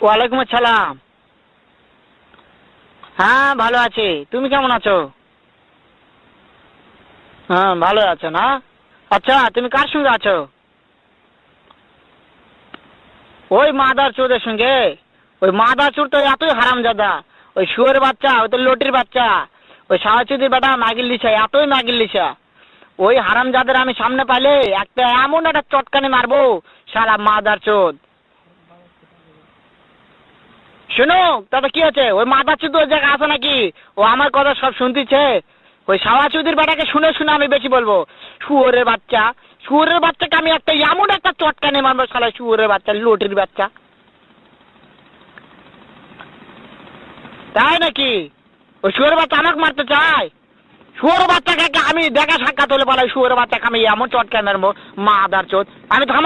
ওয়ালাইকুম আসসালাম। হ্যাঁ ভালো আছি, তুমি কেমন আছো? হ্যাঁ ভালো আছো না? আচ্ছা তুমি কার সঙ্গে আছো? ওই মাদার চোদের সঙ্গে। ওই মাদার চোর তো এতই হারামজাদা। ওই শুয়োরের বাচ্চা, ওই তো লটির বাচ্চা, ওই সাহাচুদির বেটা মাগির লিসা, এতই মাগির লিসা। ওই হারামজাদের আমি সামনে পাইলে একটা এমন একটা চটকানি মারবো, শালা মাদার চোদ। শুনো, তাতে কি আছে? ওই মাদার চোদ ওই জায়গায় আছে নাকি? ও আমার কথা সব শুনতিছে। ওই সাহাচুদির বেটাকে শুনে শুনে আমি বেশি বলবো। শুয়োরের বাচ্চা, শুয়োরের বাচ্চাকে আমি একটা এমন একটা চটকানি মারবো, শালা শুয়োরের বাচ্চা, লটির বাচ্চা। তাই নাকি? ওই শুয়োরের বাচ্চা আমাকে মারতে চায়? শুয়োরের বাচ্চাকে আমি দেখা সাক্ষাৎ হলে বলে শুয়োরের বাচ্চাকে আমি এমন চটকানি মারবো, মাদার চোদ। আমি